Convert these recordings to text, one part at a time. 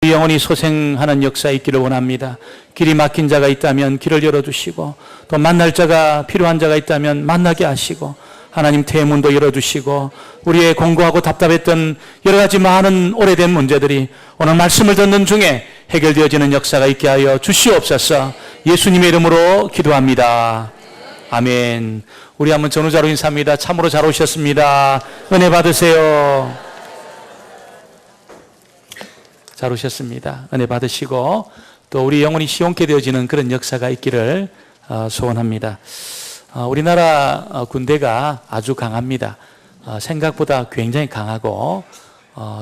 우리 영혼이 소생하는 역사 있기를 원합니다. 길이 막힌 자가 있다면 길을 열어주시고, 또 만날 자가 필요한 자가 있다면 만나게 하시고, 하나님 대문도 열어주시고, 우리의 공고하고 답답했던 여러 가지 많은 오래된 문제들이 오늘 말씀을 듣는 중에 해결되어지는 역사가 있게 하여 주시옵소서. 예수님의 이름으로 기도합니다. 아멘. 우리 한번 전후자로 인사합니다. 참으로 잘 오셨습니다. 은혜 받으세요. 잘 오셨습니다. 은혜 받으시고, 또 우리 영혼이 시원케 되어지는 그런 역사가 있기를 소원합니다. 우리나라 군대가 아주 강합니다. 생각보다 굉장히 강하고,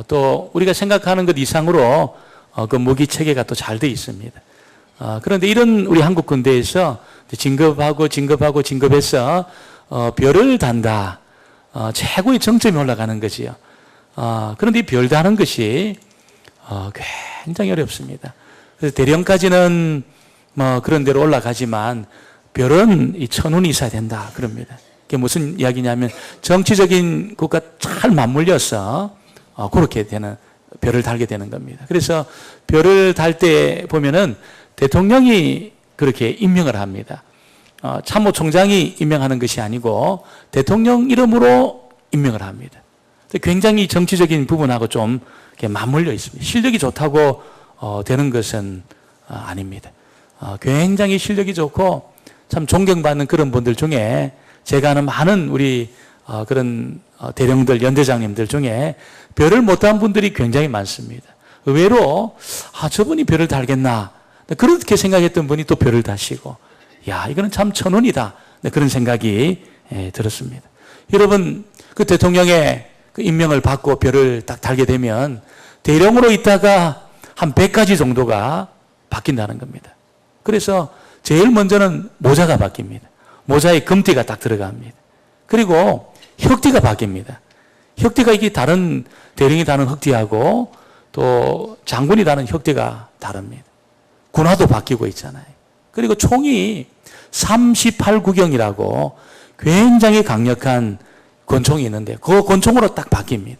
또 우리가 생각하는 것 이상으로 그 무기 체계가 또 잘 돼 있습니다. 그런데 이런 우리 한국 군대에서 진급해서 별을 단다. 최고의 정점이 올라가는 거지요. 그런데 이 별 다는 것이 굉장히 어렵습니다. 그래서 대령까지는 뭐 그런 대로 올라가지만 별은 이 천운이 있어야 된다 그럽니다. 그게 무슨 이야기냐면 정치적인 것과 잘 맞물려서 그렇게 되는 별을 달게 되는 겁니다. 그래서 별을 달 때 보면은 대통령이 그렇게 임명을 합니다. 참모총장이 임명하는 것이 아니고 대통령 이름으로 임명을 합니다. 굉장히 정치적인 부분하고 좀 맞물려 있습니다. 실력이 좋다고 되는 것은 아닙니다. 굉장히 실력이 좋고 참 존경받는 그런 분들 중에 제가 아는 많은 우리 그런 대령들, 연대장님들 중에 별을 못한 분들이 굉장히 많습니다. 의외로 저분이 별을 달겠나 그렇게 생각했던 분이 또 별을 다시고, 야, 이거는 참 천운이다 그런 생각이 들었습니다. 여러분, 그 대통령의 그 임명을 받고 별을 딱 달게 되면 대령으로 있다가 한 100가지 정도가 바뀐다는 겁니다. 그래서 제일 먼저는 모자가 바뀝니다. 모자에 금띠가 딱 들어갑니다. 그리고 혁띠가 바뀝니다. 혁띠가 이게 다른 대령이 다는 혁띠하고 또 장군이 다는 혁띠가 다릅니다. 군화도 바뀌고 있잖아요. 그리고 총이 38구경이라고 굉장히 강력한 권총이 있는데 그 권총으로 딱 바뀝니다.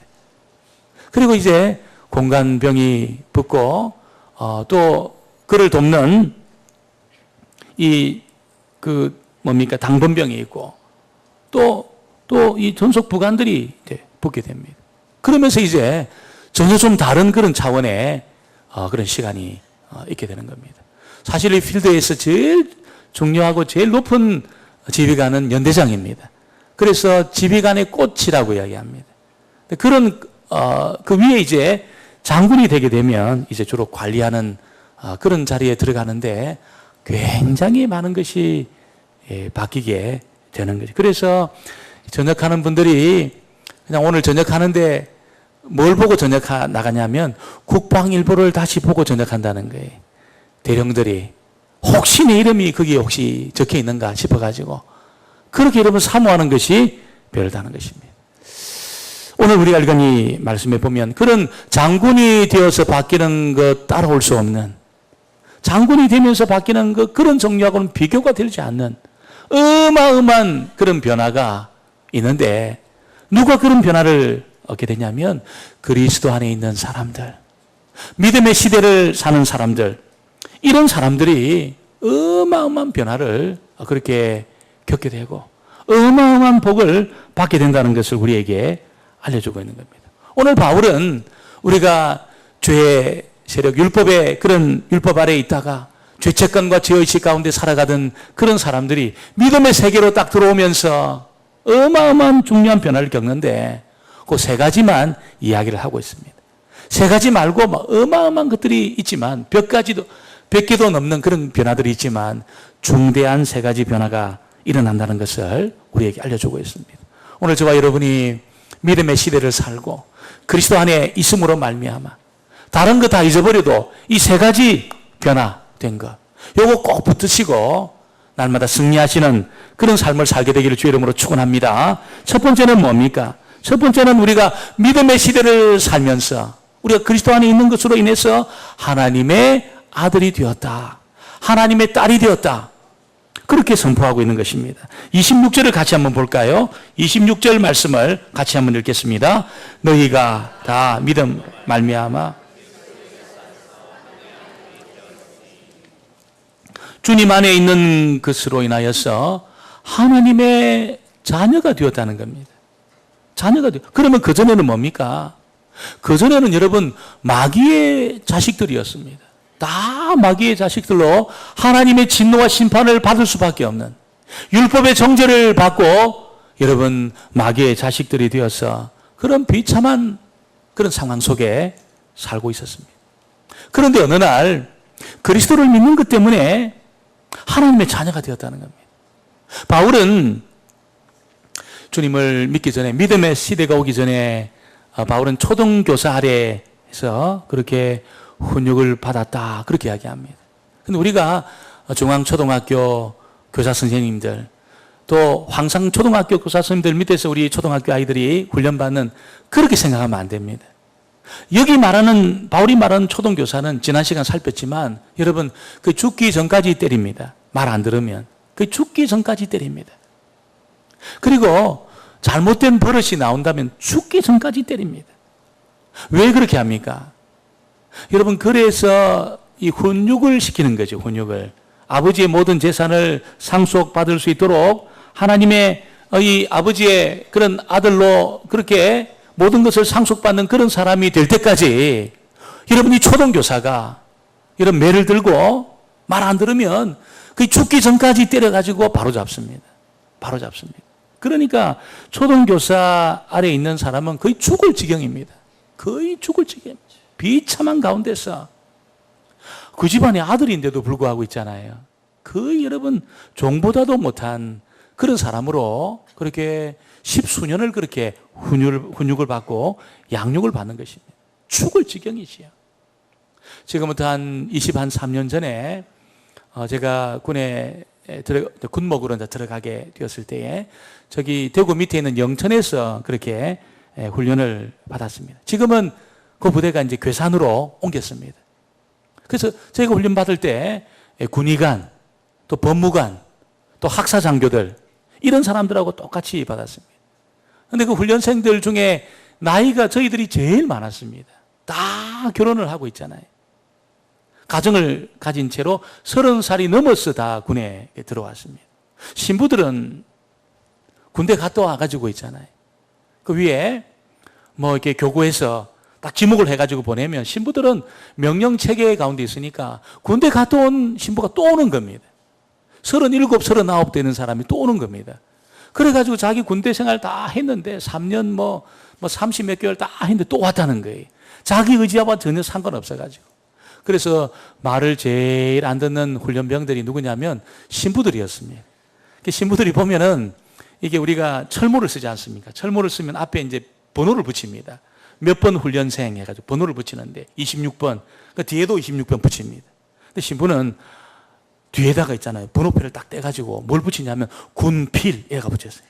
그리고 이제 공관병이 붙고 또 그를 돕는 당번병이 있고 또 이 전속 부관들이 이제 붙게 됩니다. 그러면서 이제 전혀 좀 다른 그런 차원의 그런 시간이 있게 되는 겁니다. 사실 이 필드에서 제일 중요하고 제일 높은 지휘관은 연대장입니다. 그래서 지휘관의 꽃이라고 이야기합니다. 그런 그 위에 이제 장군이 되게 되면 이제 주로 관리하는 그런 자리에 들어가는데 굉장히 많은 것이 바뀌게 되는 거죠. 그래서 전역하는 분들이 그냥 오늘 전역하는데 뭘 보고 전역 나가냐면 국방일보를 다시 보고 전역한다는 거예요. 대령들이 혹시 내 이름이 거기에 혹시 적혀 있는가 싶어가지고 그렇게 여러분 사모하는 것이 별을 다는 것입니다. 오늘 우리가 읽은 이 말씀에 보면 그런 장군이 되어서 바뀌는 것 따라올 수 없는, 장군이 되면서 바뀌는 것 그런 정리하고는 비교가 되지 않는 어마어마한 그런 변화가 있는데 누가 그런 변화를 얻게 되냐면 그리스도 안에 있는 사람들, 믿음의 시대를 사는 사람들, 이런 사람들이 어마어마한 변화를 그렇게 겪게 되고 어마어마한 복을 받게 된다는 것을 우리에게 알려주고 있는 겁니다. 오늘 바울은 우리가 죄의 세력, 율법의 그런 율법 아래에 있다가 죄책감과 죄의식 가운데 살아가던 그런 사람들이 믿음의 세계로 딱 들어오면서 어마어마한 중요한 변화를 겪는데 그 세 가지만 이야기를 하고 있습니다. 세 가지 말고 막 어마어마한 것들이 있지만 100개도 넘는 그런 변화들이 있지만 중대한 세 가지 변화가 일어난다는 것을 우리에게 알려주고 있습니다. 오늘 저와 여러분이 믿음의 시대를 살고 그리스도 안에 있음으로 말미암아 다른 거 다 잊어버려도 이 세 가지 변화된 것, 요거 꼭 붙으시고 날마다 승리하시는 그런 삶을 살게 되기를 주의 이름으로 축원합니다. 첫 번째는 뭡니까? 첫 번째는 우리가 믿음의 시대를 살면서 우리가 그리스도 안에 있는 것으로 인해서 하나님의 아들이 되었다, 하나님의 딸이 되었다, 그렇게 선포하고 있는 것입니다. 26절을 같이 한번 볼까요? 26절 말씀을 같이 한번 읽겠습니다. 너희가 다 믿음 말미암아 주님 안에 있는 것으로 인하여서 하나님의 자녀가 되었다는 겁니다. 자녀가 되었. 그러면 그전에는 뭡니까? 그전에는 여러분 마귀의 자식들이었습니다. 다 마귀의 자식들로 하나님의 진노와 심판을 받을 수밖에 없는, 율법의 정죄를 받고 여러분 마귀의 자식들이 되어서 그런 비참한 그런 상황 속에 살고 있었습니다. 그런데 어느 날 그리스도를 믿는 것 때문에 하나님의 자녀가 되었다는 겁니다. 바울은 주님을 믿기 전에, 믿음의 시대가 오기 전에 바울은 초등교사 아래에서 그렇게 훈육을 받았다, 그렇게 이야기합니다. 근데 우리가 중앙초등학교 교사 선생님들, 또 황상초등학교 교사 선생님들 밑에서 우리 초등학교 아이들이 훈련받는, 그렇게 생각하면 안 됩니다. 여기 말하는, 바울이 말하는 초등교사는 지난 시간 살폈지만 여러분 그 죽기 전까지 때립니다. 말 안 들으면 그 죽기 전까지 때립니다. 그리고 잘못된 버릇이 나온다면 죽기 전까지 때립니다. 왜 그렇게 합니까? 여러분, 그래서 이 훈육을 시키는 거죠. 훈육을. 아버지의 모든 재산을 상속받을 수 있도록 하나님의 이 아버지의 그런 아들로 그렇게 모든 것을 상속받는 그런 사람이 될 때까지 여러분, 이 초등교사가 이런 매를 들고 말 안 들으면 그 죽기 전까지 때려가지고 바로 잡습니다. 바로 잡습니다. 그러니까 초등교사 아래에 있는 사람은 거의 죽을 지경입니다. 거의 죽을 지경입니다. 비참한 가운데서 그 집안의 아들인데도 불구하고 있잖아요. 거의 여러분 종보다도 못한 그런 사람으로 그렇게 십수년을 그렇게 훈육을 받고 양육을 받는 것입니다. 죽을 지경이지요. 지금부터 한 23년 전에 제가 군목으로 들어가게 되었을 때에 저기 대구 밑에 있는 영천에서 그렇게 훈련을 받았습니다. 지금은 그 부대가 이제 괴산으로 옮겼습니다. 그래서 저희가 훈련 받을 때 군의관, 또 법무관, 또 학사장교들, 이런 사람들하고 똑같이 받았습니다. 그런데 그 훈련생들 중에 나이가 저희들이 제일 많았습니다. 다 결혼을 하고 있잖아요. 가정을 가진 채로 30살이 넘어서 다 군에 들어왔습니다. 신부들은 군대 갔다 와가지고 있잖아요. 그 위에 뭐 이렇게 교구에서 딱 지목을 해가지고 보내면 신부들은 명령 체계 가운데 있으니까 군대 갔다 온 신부가 또 오는 겁니다. 37, 39 되는 사람이 또 오는 겁니다. 그래가지고 자기 군대 생활 다 했는데 3년 뭐 30 몇 개월 다 했는데 또 왔다는 거예요. 자기 의지와 전혀 상관없어가지고. 그래서 말을 제일 안 듣는 훈련병들이 누구냐면 신부들이었습니다. 신부들이 보면은 이게 우리가 철모를 쓰지 않습니까? 철모를 쓰면 앞에 이제 번호를 붙입니다. 몇 번 훈련생 해가지고 번호를 붙이는데 26번, 그 뒤에도 26번 붙입니다. 근데 신부는 뒤에다가 있잖아요. 번호표를 딱 떼가지고 뭘 붙이냐면 군필, 얘가 붙였어요.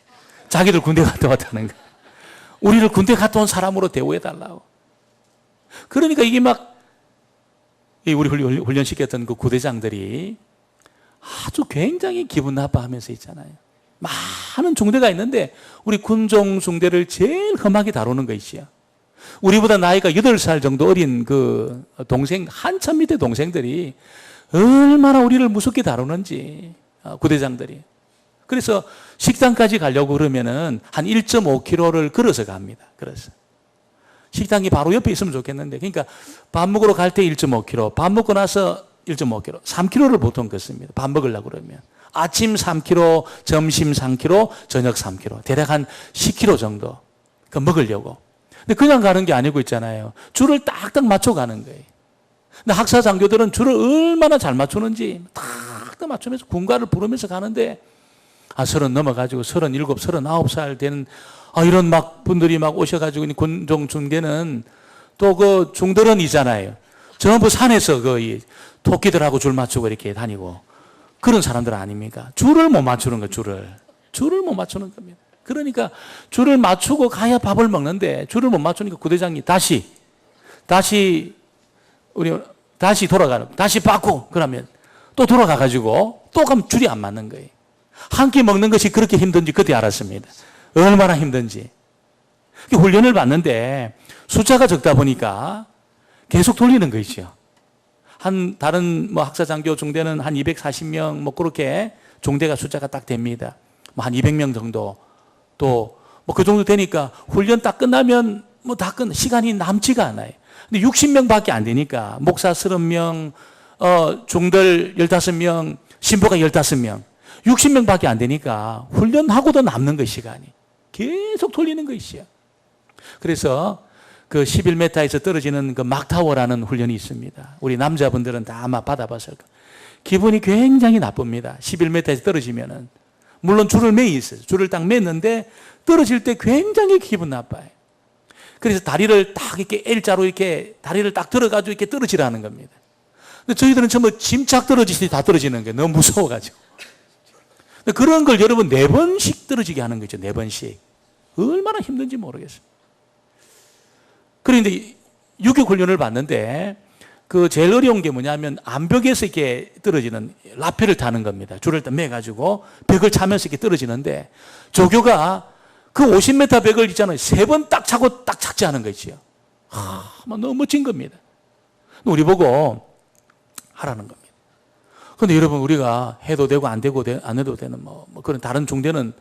자기들 군대 갔다 왔다는 거. 우리를 군대 갔다 온 사람으로 대우해달라고. 그러니까 이게 막 우리 훈련시켰던 그 구대장들이 아주 굉장히 기분 나빠하면서 있잖아요. 많은 중대가 있는데 우리 군종 중대를 제일 험하게 다루는 것이요. 우리보다 나이가 8살 정도 어린 그 동생, 한참 밑에 동생들이 얼마나 우리를 무섭게 다루는지, 구대장들이. 그래서 식당까지 가려고 그러면은 한 1.5km를 걸어서 갑니다. 그래서. 식당이 바로 옆에 있으면 좋겠는데, 그러니까 밥 먹으러 갈 때 1.5km, 밥 먹고 나서 1.5km, 3km를 보통 걷습니다. 밥 먹으려고 그러면. 아침 3km, 점심 3km, 저녁 3km. 대략 한 10km 정도. 그 먹으려고. 근데 그냥 가는 게 아니고 있잖아요. 줄을 딱딱 맞춰 가는 거예요. 근데 학사 장교들은 줄을 얼마나 잘 맞추는지 딱딱 맞추면서 군가를 부르면서 가는데 30 넘어가지고 37, 39살 되는 이런 막 분들이 막 오셔가지고 군종 중대는 또 그 중대런이잖아요. 전부 산에서 그 토끼들하고 줄 맞추고 이렇게 다니고 그런 사람들 아닙니까? 줄을 못 맞추는 거, 줄을 못 맞추는 겁니다. 그러니까 줄을 맞추고 가야 밥을 먹는데 줄을 못 맞추니까 구대장이 다시 돌아가는, 다시 받고 그러면 또 돌아가가지고 또 가면 줄이 안 맞는 거예요. 한 끼 먹는 것이 그렇게 힘든지 그때 알았습니다. 얼마나 힘든지. 훈련을 받는데 숫자가 적다 보니까 계속 돌리는 거 있죠. 다른 뭐 학사장교 중대는 한 240명 뭐 그렇게 중대가 숫자가 딱 됩니다. 뭐 한 200명 정도. 또 뭐 그 정도 되니까 훈련 딱 끝나면 뭐 시간이 남지가 않아요. 근데 60명밖에 안 되니까 목사 30명, 중들 15명, 신부가 15명, 60명밖에 안 되니까 훈련하고도 남는 거 시간이. 계속 돌리는 것이요. 그래서 그 11m에서 떨어지는 그 막타워라는 훈련이 있습니다. 우리 남자분들은 다 아마 받아봤을 거예요. 기분이 굉장히 나쁩니다. 11m에서 떨어지면은. 물론 줄을 매 있어요. 줄을 딱 맸는데 떨어질 때 굉장히 기분 나빠요. 그래서 다리를 딱 이렇게 L자로 이렇게 다리를 딱 들어가지고 이렇게 떨어지라는 겁니다. 근데 저희들은 전부 짐짝 떨어지듯이 다 떨어지는 거예요. 너무 무서워가지고. 그런 걸 여러분 4번씩 떨어지게 하는 거죠. 4번씩. 얼마나 힘든지 모르겠어요. 그런데 유격 훈련을 받는데 그 제일 어려운 게 뭐냐면 암벽에서 이렇게 떨어지는 라펠을 타는 겁니다. 줄을 딱 매가지고 벽을 차면서 이렇게 떨어지는데 조교가 그 50m 벽을 있잖아요. 3번 딱 차고 딱 착지 하는 거 있지요. 너무 멋진 겁니다. 우리 보고 하라는 겁니다. 그런데 여러분 우리가 해도 되고 안 되고 안 해도 되는 뭐 그런 다른 중대는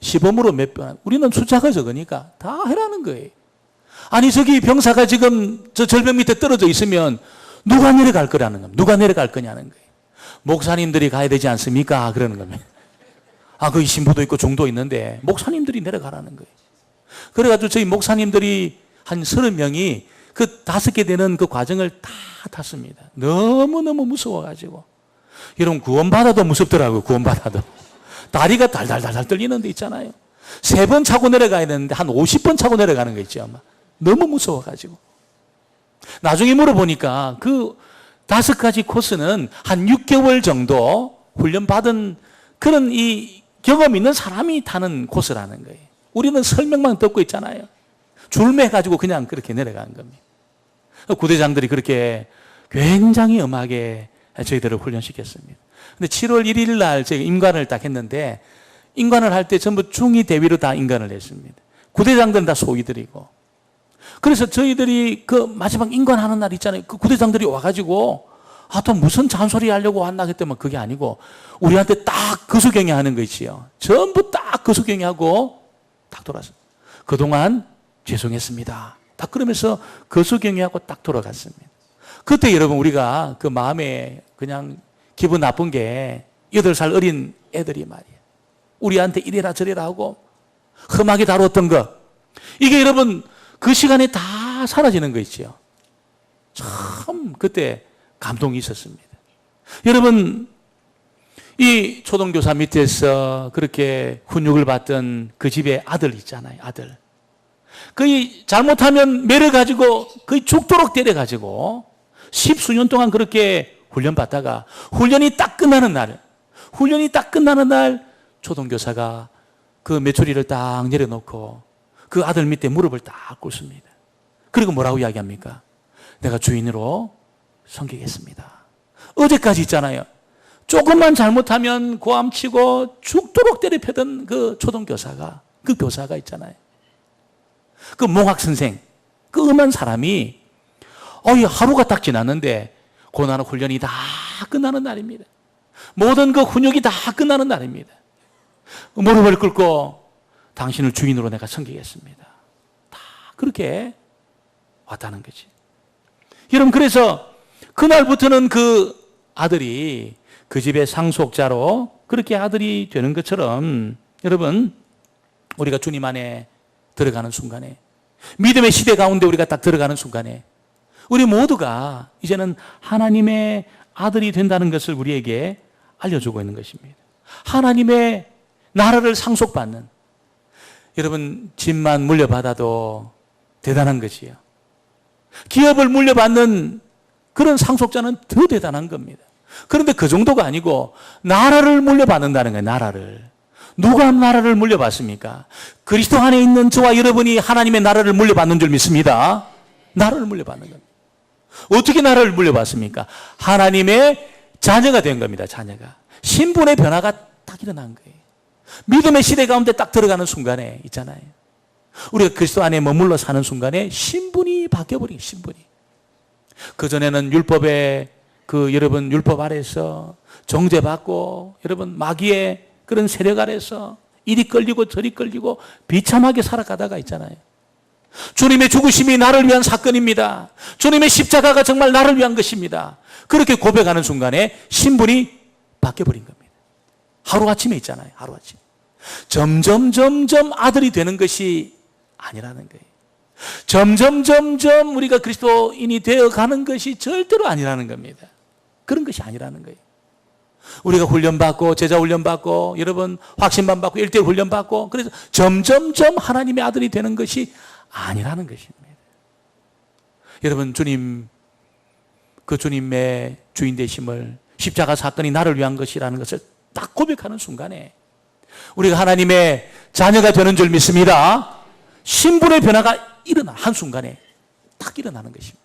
시범으로 몇 번, 우리는 숫자가 적으니까 다 해라는 거예요. 아니 저기 병사가 지금 저 절벽 밑에 떨어져 있으면 누가 내려갈 거라는 겁니다. 누가 내려갈 거냐는 거예요. 목사님들이 가야 되지 않습니까? 그러는 겁니다. 거기 신부도 있고 중도 있는데 목사님들이 내려가라는 거예요. 그래가지고 저희 목사님들이 한 30명이 그 5개 되는 그 과정을 다 탔습니다. 너무너무 무서워가지고. 여러분 구원받아도 무섭더라고요. 구원받아도. 다리가 달달달달 떨리는 데 있잖아요. 3번 차고 내려가야 되는데 한 50번 차고 내려가는 거 있죠. 아마. 너무 무서워가지고. 나중에 물어보니까 그 5가지 코스는 한 6개월 정도 훈련받은 그런 이 경험 있는 사람이 타는 코스라는 거예요. 우리는 설명만 듣고 있잖아요. 줄매가지고 그냥 그렇게 내려간 겁니다. 구대장들이 그렇게 굉장히 엄하게 저희들을 훈련시켰습니다. 근데 7월 1일 날 제가 임관을 딱 했는데 임관을 할 때 전부 중위 대위로 다 임관을 했습니다. 구대장들은 다 소위들이고. 그래서 저희들이 그 마지막 임관하는 날 있잖아요. 그 구대장들이 와가지고 또 무슨 잔소리 하려고 왔나 그랬더니 그게 아니고 우리한테 딱 거수경이 하는 거 있지요. 전부 딱 거수경이 하고 딱 돌아서 그동안 죄송했습니다. 딱 그러면서 거수경이 하고 딱 돌아갔습니다. 그때 여러분 우리가 그 마음에 그냥 기분 나쁜 게 8살 어린 애들이 말이에요. 우리한테 이래라 저래라 하고 험하게 다뤘던 거. 이게 여러분 그 시간에 다 사라지는 거 있죠. 참 그때 감동이 있었습니다. 여러분 이 초등교사 밑에서 그렇게 훈육을 받던 그 집에 아들 있잖아요. 아들. 거의 잘못하면 매를 가지고 거의 죽도록 때려가지고 10수년 동안 그렇게 훈련받다가 훈련이 딱 끝나는 날 초등교사가 그 메추리를 딱 내려놓고 그 아들 밑에 무릎을 딱 꿇습니다. 그리고 뭐라고 이야기합니까? 내가 주인으로 섬기겠습니다. 어제까지 있잖아요. 조금만 잘못하면 고함치고 죽도록 때려펴던 그 초등교사가, 그 교사가 있잖아요. 그 몽학선생, 그 음한 사람이 하루가 딱 지났는데 고난의 훈련이 다 끝나는 날입니다. 모든 그 훈육이 다 끝나는 날입니다. 무릎을 꿇고 당신을 주인으로 내가 섬기겠습니다. 다 그렇게 왔다는 거지. 여러분 그래서 그날부터는 그 아들이 그 집의 상속자로 그렇게 아들이 되는 것처럼 여러분 우리가 주님 안에 들어가는 순간에 믿음의 시대 가운데 우리가 딱 들어가는 순간에 우리 모두가 이제는 하나님의 아들이 된다는 것을 우리에게 알려주고 있는 것입니다. 하나님의 나라를 상속받는 여러분 집만 물려받아도 대단한 것이요. 기업을 물려받는 그런 상속자는 더 대단한 겁니다. 그런데 그 정도가 아니고 나라를 물려받는다는 거예요. 나라를. 누가 나라를 물려받습니까? 그리스도 안에 있는 저와 여러분이 하나님의 나라를 물려받는 줄 믿습니다. 나라를 물려받는 겁니다. 어떻게 나라를 물려받습니까? 하나님의 자녀가 된 겁니다. 자녀가. 신분의 변화가 딱 일어난 거예요. 믿음의 시대 가운데 딱 들어가는 순간에 있잖아요. 우리가 그리스도 안에 머물러 사는 순간에 신분이 바뀌어버린 신분이. 그전에는 율법의 그 여러분 율법 아래서 정죄받고 여러분 마귀의 그런 세력 아래서 이리 끌리고 저리 끌리고 비참하게 살아가다가 있잖아요. 주님의 죽으심이 나를 위한 사건입니다. 주님의 십자가가 정말 나를 위한 것입니다. 그렇게 고백하는 순간에 신분이 바뀌어버린 겁니다. 하루아침에 있잖아요. 하루아침에. 점점 아들이 되는 것이 아니라는 거예요. 점점 우리가 그리스도인이 되어가는 것이 절대로 아니라는 겁니다. 그런 것이 아니라는 거예요. 우리가 훈련받고 제자 훈련받고 여러분 확신만 받고 1대1 훈련받고 그래서 점점 하나님의 아들이 되는 것이 아니라는 것입니다. 여러분 주님 그 주님의 주인 되심을 십자가 사건이 나를 위한 것이라는 것을 딱 고백하는 순간에 우리가 하나님의 자녀가 되는 줄 믿습니다. 신분의 변화가 일어나 한순간에 딱 일어나는 것입니다.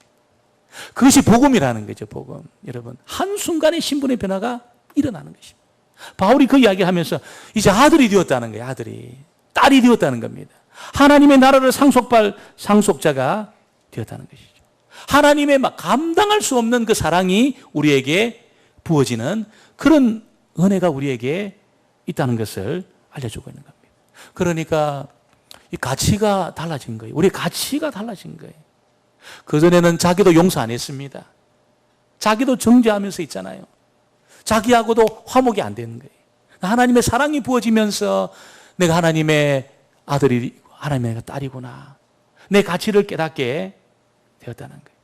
그것이 복음이라는 거죠. 복음. 여러분 한순간에 신분의 변화가 일어나는 것입니다. 바울이 그 이야기하면서 이제 아들이 되었다는 거예요. 아들이. 딸이 되었다는 겁니다. 하나님의 나라를 상속자가 되었다는 것이죠. 하나님의 막 감당할 수 없는 그 사랑이 우리에게 부어지는 그런 은혜가 우리에게 있다는 것을 알려주고 있는 겁니다. 그러니까 이 가치가 달라진 거예요. 우리의 가치가 달라진 거예요. 그전에는 자기도 용서 안 했습니다. 자기도 정죄하면서 있잖아요. 자기하고도 화목이 안 되는 거예요. 하나님의 사랑이 부어지면서 내가 하나님의 아들이 하나님의 딸이구나. 내 가치를 깨닫게 되었다는 거예요.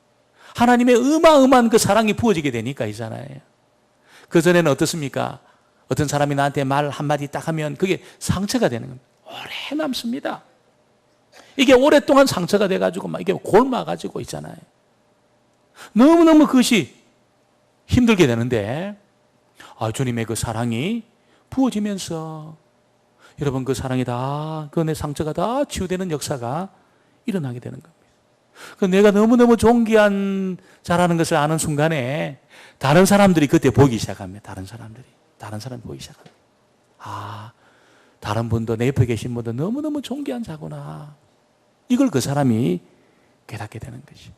하나님의 어마어마한 그 사랑이 부어지게 되니까 이잖아요. 그전에는 어떻습니까? 어떤 사람이 나한테 말 한마디 딱 하면 그게 상처가 되는 겁니다. 오래 남습니다. 이게 오랫동안 상처가 돼가지고 막 이게 골마가지고 있잖아요. 너무너무 그것이 힘들게 되는데 주님의 그 사랑이 부어지면서 여러분 그 사랑이 다 그 내 상처가 다 치유되는 역사가 일어나게 되는 겁니다. 그 내가 너무너무 존귀한 자라는 것을 아는 순간에 다른 사람들이 그때 보기 시작합니다. 다른 사람이 보기 시작합니다. 다른 분도 내 옆에 계신 분도 너무너무 존귀한 자구나. 이걸 그 사람이 깨닫게 되는 것이.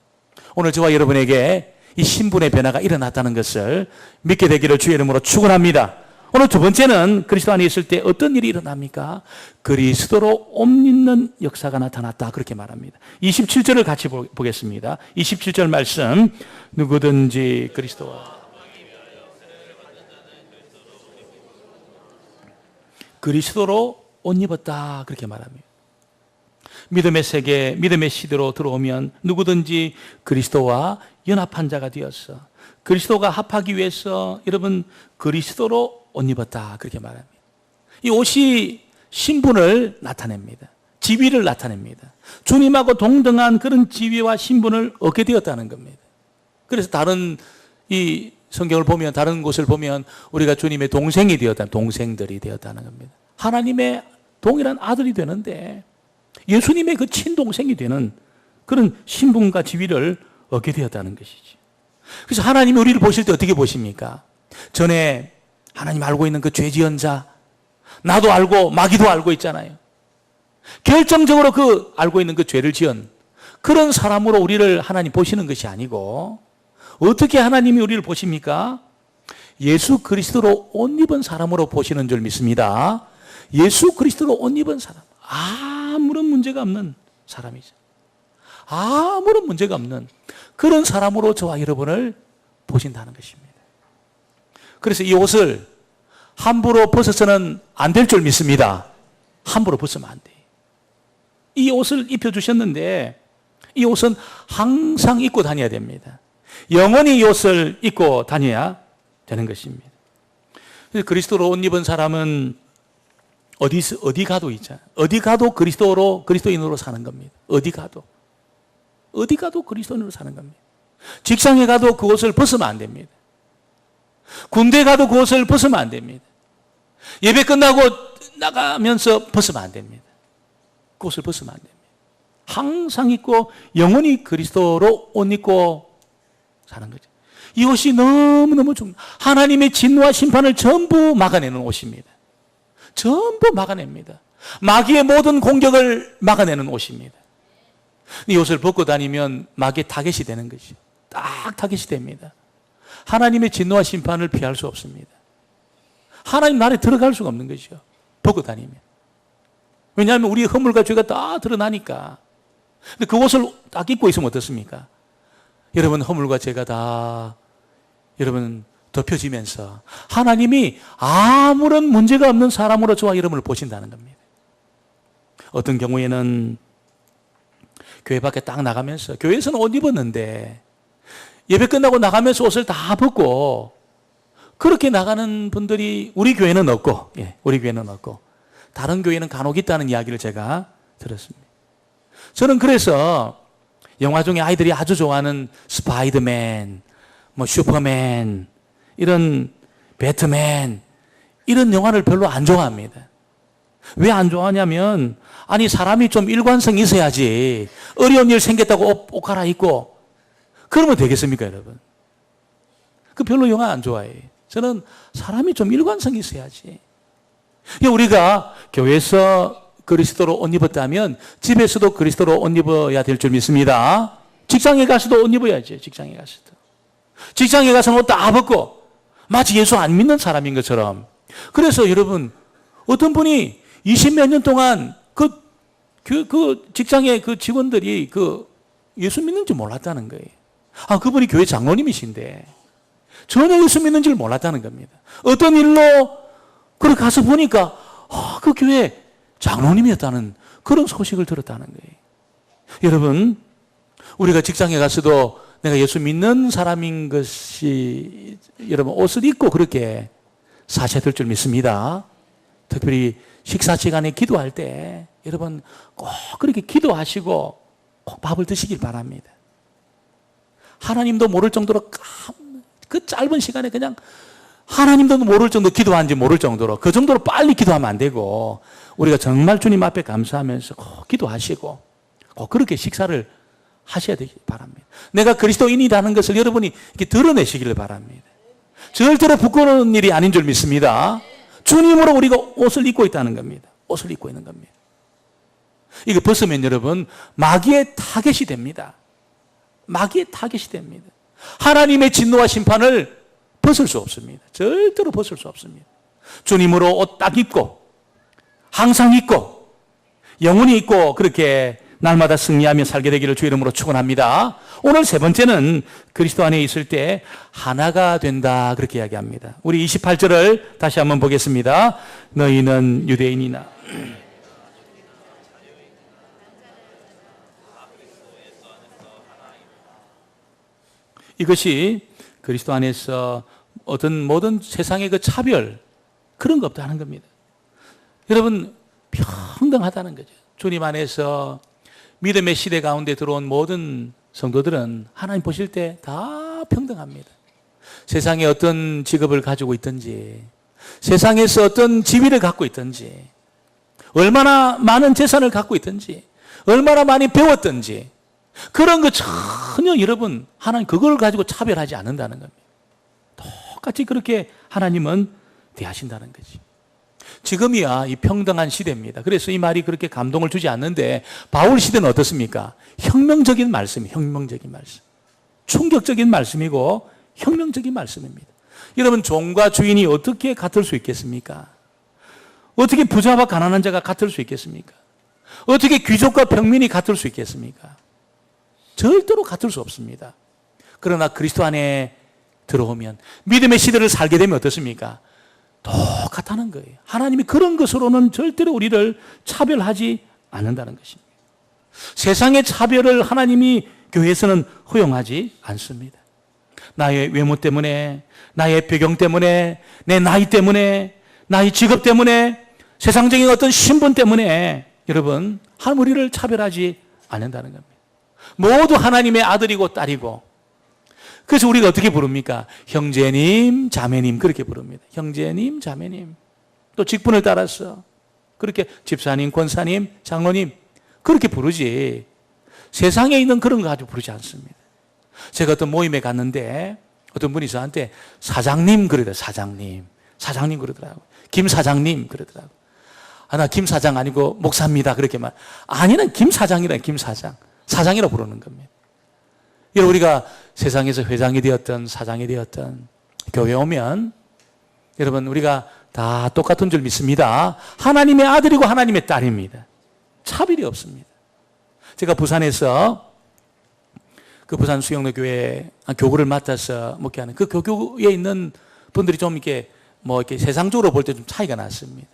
오늘 저와 여러분에게 이 신분의 변화가 일어났다는 것을 믿게 되기를 주의 이름으로 축원합니다. 오늘 두 번째는 그리스도 안에 있을 때 어떤 일이 일어납니까? 그리스도로 옷 입는 역사가 나타났다. 그렇게 말합니다. 27절을 같이 보겠습니다. 27절 말씀. 누구든지 그리스도로 옷 입었다. 그렇게 말합니다. 믿음의 세계, 믿음의 시대로 들어오면 누구든지 그리스도와 연합한 자가 되었어. 그리스도가 합하기 위해서 여러분 그리스도로 옷 입었다. 그렇게 말합니다. 이 옷이 신분을 나타냅니다. 지위를 나타냅니다. 주님하고 동등한 그런 지위와 신분을 얻게 되었다는 겁니다. 그래서 다른 이 성경을 보면 다른 곳을 보면 우리가 주님의 동생이 되었다는 동생들이 되었다는 겁니다. 하나님의 동일한 아들이 되는데 예수님의 그 친동생이 되는 그런 신분과 지위를 얻게 되었다는 것이지. 그래서 하나님이 우리를 보실 때 어떻게 보십니까? 전에 하나님 알고 있는 그 죄 지은 자, 나도 알고 마귀도 알고 있잖아요. 결정적으로 그 알고 있는 그 죄를 지은 그런 사람으로 우리를 하나님 보시는 것이 아니고 어떻게 하나님이 우리를 보십니까? 예수 그리스도로 옷 입은 사람으로 보시는 줄 믿습니다. 예수 그리스도로 옷 입은 사람. 아무런 문제가 없는 사람이죠. 아무런 문제가 없는 그런 사람으로 저와 여러분을 보신다는 것입니다. 그래서 이 옷을 함부로 벗어서는 안 될 줄 믿습니다. 함부로 벗으면 안 돼요. 이 옷을 입혀주셨는데 이 옷은 항상 입고 다녀야 됩니다. 영원히 이 옷을 입고 다녀야 되는 것입니다. 그래서 그리스도로 옷 입은 사람은 어디 가도 있잖아요. 어디 가도 그리스도인으로 사는 겁니다. 어디 가도 그리스도인으로 사는 겁니다. 직장에 가도 그 옷을 벗으면 안 됩니다. 군대 가도 그 옷을 벗으면 안 됩니다. 예배 끝나고 나가면서 벗으면 안 됩니다. 그 옷을 벗으면 안 됩니다. 항상 입고 영원히 그리스도로 옷 입고 사는 거죠. 이 옷이 너무너무 중요해요. 하나님의 진노와 심판을 전부 막아내는 옷입니다. 전부 막아냅니다. 마귀의 모든 공격을 막아내는 옷입니다. 이 옷을 벗고 다니면 마귀의 타겟이 되는 것이죠. 딱 타겟이 됩니다. 하나님의 진노와 심판을 피할 수 없습니다. 하나님 나라에 들어갈 수가 없는 것이죠. 벗고 다니면. 왜냐하면 우리의 허물과 죄가 다 드러나니까. 근데 그 옷을 딱 입고 있으면 어떻습니까? 여러분 허물과 죄가 다 여러분 덮여지면서 하나님이 아무런 문제가 없는 사람으로 저와 여러분을 보신다는 겁니다. 어떤 경우에는 교회 밖에 딱 나가면서 교회에서는 옷 입었는데 예배 끝나고 나가면서 옷을 다 벗고 그렇게 나가는 분들이 우리 교회는 없고, 우리 교회는 없고 다른 교회는 간혹 있다는 이야기를 제가 들었습니다. 저는 그래서 영화 중에 아이들이 아주 좋아하는 스파이더맨, 슈퍼맨, 이런 배트맨 이런 영화를 별로 안 좋아합니다. 왜 안 좋아하냐면 아니 사람이 좀 일관성이 있어야지 어려운 일 생겼다고 옷 갈아입고 그러면 되겠습니까 여러분? 그 별로 영화 안 좋아해요. 저는 사람이 좀 일관성이 있어야지. 우리가 교회에서 그리스도로 옷 입었다면 집에서도 그리스도로 옷 입어야 될 줄 믿습니다. 직장에 가서도 옷 입어야지. 직장에 가서도. 직장에 가서는 옷 다 벗고 마치 예수 안 믿는 사람인 것처럼. 그래서 여러분 어떤 분이 20몇 년 동안 그 직장의 그 직원들이 예수 믿는지 몰랐다는 거예요. 그분이 교회 장로님이신데 전혀 예수 믿는 줄 몰랐다는 겁니다. 어떤 일로 그렇게 가서 보니까 그 교회 장로님이었다는 그런 소식을 들었다는 거예요. 여러분 우리가 직장에 가서도 내가 예수 믿는 사람인 것이 여러분 옷을 입고 그렇게 사셔야 될 줄 믿습니다. 특별히 식사 시간에 기도할 때 여러분 꼭 그렇게 기도하시고 꼭 밥을 드시길 바랍니다. 하나님도 모를 정도로 그 짧은 시간에 그냥 하나님도 모를 정도 기도하는지 모를 정도로 그 정도로 빨리 기도하면 안 되고 우리가 정말 주님 앞에 감사하면서 꼭 기도하시고 꼭 그렇게 식사를 하셔야 되길 바랍니다. 내가 그리스도인이라는 것을 여러분이 이렇게 드러내시기를 바랍니다. 절대로 부끄러운 일이 아닌 줄 믿습니다. 주님으로 우리가 옷을 입고 있다는 겁니다. 옷을 입고 있는 겁니다. 이거 벗으면 여러분 마귀의 타겟이 됩니다. 마귀의 타겟이 됩니다. 하나님의 진노와 심판을 벗을 수 없습니다. 절대로 벗을 수 없습니다. 주님으로 옷 딱 입고 항상 입고 영원히 입고 그렇게 날마다 승리하며 살게 되기를 주 이름으로 축원합니다. 오늘 세 번째는 그리스도 안에 있을 때 하나가 된다 그렇게 이야기합니다. 우리 28절을 다시 한번 보겠습니다. 너희는 유대인이나 이것이 그리스도 안에서 어떤 모든 세상의 그 차별 그런 거 없다는 겁니다. 여러분 평등하다는 거죠. 주님 안에서 믿음의 시대 가운데 들어온 모든 성도들은 하나님 보실 때 다 평등합니다. 세상에 어떤 직업을 가지고 있든지 세상에서 어떤 지위를 갖고 있든지 얼마나 많은 재산을 갖고 있든지 얼마나 많이 배웠든지 그런 거 전혀 여러분 하나님 그걸 가지고 차별하지 않는다는 겁니다. 똑같이 그렇게 하나님은 대하신다는 거지. 지금이야 이 평등한 시대입니다. 그래서 이 말이 그렇게 감동을 주지 않는데 바울 시대는 어떻습니까? 혁명적인 말씀이에요. 혁명적인 말씀. 충격적인 말씀이고 혁명적인 말씀입니다. 여러분 종과 주인이 어떻게 같을 수 있겠습니까? 어떻게 부자와 가난한 자가 같을 수 있겠습니까? 어떻게 귀족과 평민이 같을 수 있겠습니까? 절대로 같을 수 없습니다. 그러나 그리스도 안에 들어오면 믿음의 시대를 살게 되면 어떻습니까? 똑같다는 거예요. 하나님이 그런 것으로는 절대로 우리를 차별하지 않는다는 것입니다. 세상의 차별을 하나님이 교회에서는 허용하지 않습니다. 나의 외모 때문에, 나의 배경 때문에, 내 나이 때문에, 나의 직업 때문에, 세상적인 어떤 신분 때문에 여러분 하나님 우리를 차별하지 않는다는 겁니다. 모두 하나님의 아들이고 딸이고 그래서 우리가 어떻게 부릅니까? 형제님, 자매님 그렇게 부릅니다. 형제님, 자매님. 또 직분을 따라서 그렇게 집사님, 권사님, 장로님 그렇게 부르지 세상에 있는 그런 거 가지고 부르지 않습니다. 제가 어떤 모임에 갔는데 어떤 분이 저한테 사장님 그러더라고요. 사장님 그러더라고요. 김 사장님 그러더라고요. 나 김 사장 아니고 목사입니다. 그렇게 말. 아니는 김 사장이라 김 사장. 사장이라고 부르는 겁니다. 여러분, 우리가 세상에서 회장이 되었던 사장이 되었던 교회 오면 여러분, 우리가 다 똑같은 줄 믿습니다. 하나님의 아들이고 하나님의 딸입니다. 차별이 없습니다. 제가 부산에서 그 부산 수영로 교회 교구를 맡아서 목회하는 그 교구에 있는 분들이 좀 이렇게 이렇게 세상적으로 볼 때 좀 차이가 났습니다.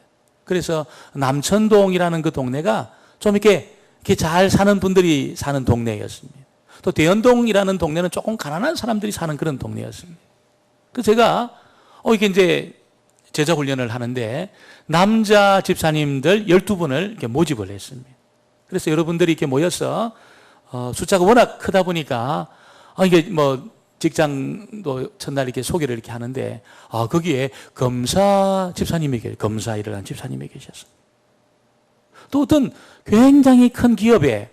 그래서 남천동이라는 그 동네가 좀 이렇게 잘 사는 분들이 사는 동네였습니다. 또 대연동이라는 동네는 조금 가난한 사람들이 사는 그런 동네였습니다. 그래서 제가 이게 이제 제자 훈련을 하는데 남자 집사님들 12분을 이렇게 모집을 했습니다. 그래서 여러분들이 이렇게 모여서 숫자가 워낙 크다 보니까 이게 직장도 첫날 이렇게 소개를 이렇게 하는데 거기에 검사 검사 일을 한 집사님이 계셨어요. 또 어떤 굉장히 큰 기업에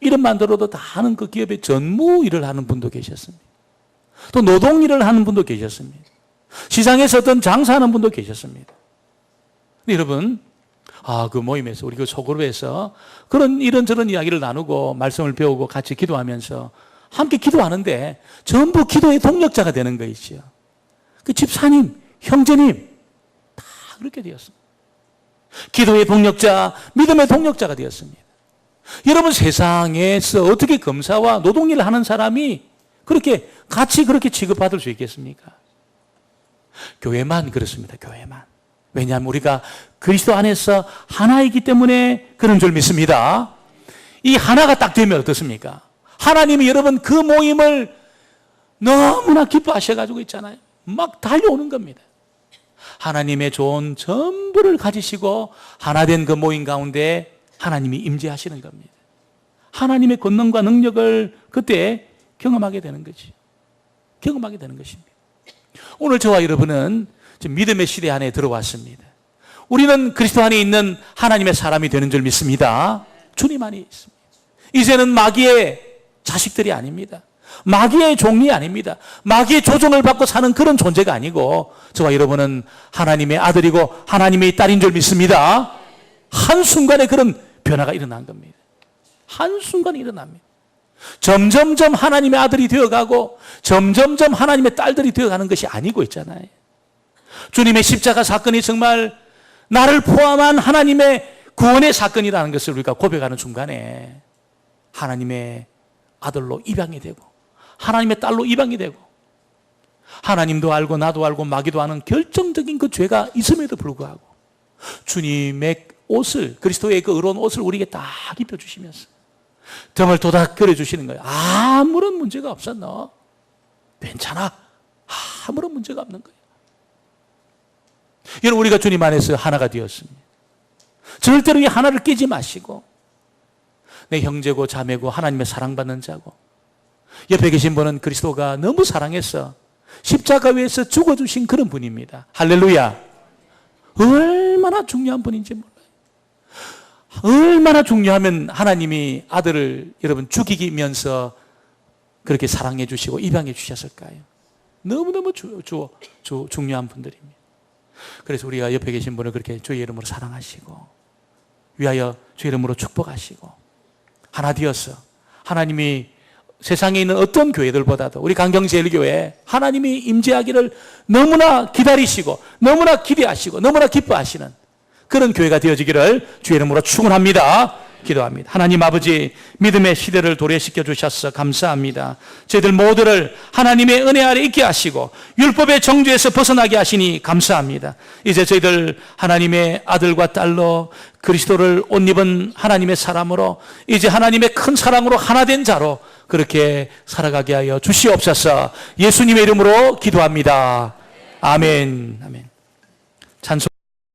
이름만 들어도 다 아는 그 기업의 전무 일을 하는 분도 계셨습니다. 또 노동 일을 하는 분도 계셨습니다. 시장에서 어떤 장사하는 분도 계셨습니다. 근데 여러분, 그 모임에서 우리 그 소그룹에서 그런 이런저런 이야기를 나누고 말씀을 배우고 같이 기도하면서 함께 기도하는데 전부 기도의 동력자가 되는 거 있죠. 그 집사님, 형제님 다 그렇게 되었습니다. 기도의 동력자, 믿음의 동력자가 되었습니다. 여러분, 세상에서 어떻게 검사와 노동일을 하는 사람이 그렇게 같이 그렇게 취급받을 수 있겠습니까? 교회만 그렇습니다. 교회만. 왜냐하면 우리가 그리스도 안에서 하나이기 때문에 그런 줄 믿습니다. 이 하나가 딱 되면 어떻습니까? 하나님이 여러분 그 모임을 너무나 기뻐하셔가지고 있잖아요. 막 달려오는 겁니다. 하나님의 좋은 전부를 가지시고 하나 된 그 모임 가운데 하나님이 임재하시는 겁니다. 하나님의 권능과 능력을 그때 경험하게 되는 거지. 경험하게 되는 것입니다. 오늘 저와 여러분은 지금 믿음의 시대 안에 들어왔습니다. 우리는 그리스도 안에 있는 하나님의 사람이 되는 줄 믿습니다. 주님 안에 있습니다. 이제는 마귀의 자식들이 아닙니다. 마귀의 종이 아닙니다. 마귀의 조종을 받고 사는 그런 존재가 아니고 저와 여러분은 하나님의 아들이고 하나님의 딸인 줄 믿습니다. 한순간에 그런 변화가 일어난 겁니다. 한순간에 일어납니다. 점점점 하나님의 아들이 되어가고 점점점 하나님의 딸들이 되어가는 것이 아니고 있잖아요. 주님의 십자가 사건이 정말 나를 포함한 하나님의 구원의 사건이라는 것을 우리가 고백하는 순간에 하나님의 아들로 입양이 되고 하나님의 딸로 입양이 되고 하나님도 알고 나도 알고 마귀도 아는 결정적인 그 죄가 있음에도 불구하고 주님의 옷을, 그리스도의 그 의로운 옷을 우리에게 딱 입혀주시면서 등을 도닥거려 주시는 거예요. 아무런 문제가 없어. 너 괜찮아. 아무런 문제가 없는 거예요. 여러분, 우리가 주님 안에서 하나가 되었습니다. 절대로 이 하나를 깨지 마시고 내 형제고 자매고 하나님의 사랑받는 자고 옆에 계신 분은 그리스도가 너무 사랑해서 십자가 위에서 죽어주신 그런 분입니다. 할렐루야. 얼마나 중요한 분인지 몰라요. 얼마나 중요하면 하나님이 아들을 여러분 죽이면서 그렇게 사랑해 주시고 입양해 주셨을까요? 너무너무 중요한 분들입니다. 그래서 우리가 옆에 계신 분을 그렇게 주의 이름으로 사랑하시고 위하여 주의 이름으로 축복하시고 하나 되어서 하나님이 세상에 있는 어떤 교회들보다도 우리 강경제일교회 하나님이 임재하기를 너무나 기다리시고 너무나 기대하시고 너무나 기뻐하시는 그런 교회가 되어지기를 주의 이름으로 축원합니다. 기도합니다. 하나님 아버지, 믿음의 시대를 도래시켜 주셔서 감사합니다. 저희들 모두를 하나님의 은혜 아래 있게 하시고 율법의 정죄에서 벗어나게 하시니 감사합니다. 이제 저희들 하나님의 아들과 딸로 그리스도를 옷 입은 하나님의 사람으로 이제 하나님의 큰 사랑으로 하나 된 자로 그렇게 살아가게 하여 주시옵소서. 예수님의 이름으로 기도합니다. 아멘. 아멘. 찬송